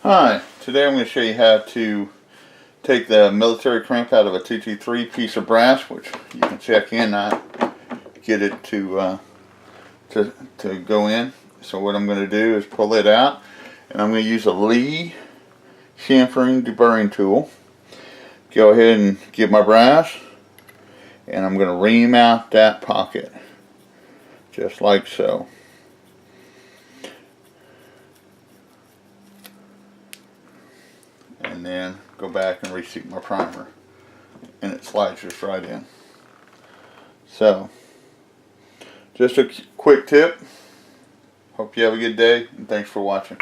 Hi, today I'm going to show you how to take the military crimp out of a 223 piece of brass, which you can see I cannot get it to go in. So what I'm going to do is pull it out, and I'm going to use a Lee Chamfering deburring tool. Go ahead and get my brass, and I'm going to ream out that pocket, just like so. And then go back and reseat my primer, and it slides just right in. So just a quick tip. Hope you have a good day, and thanks for watching.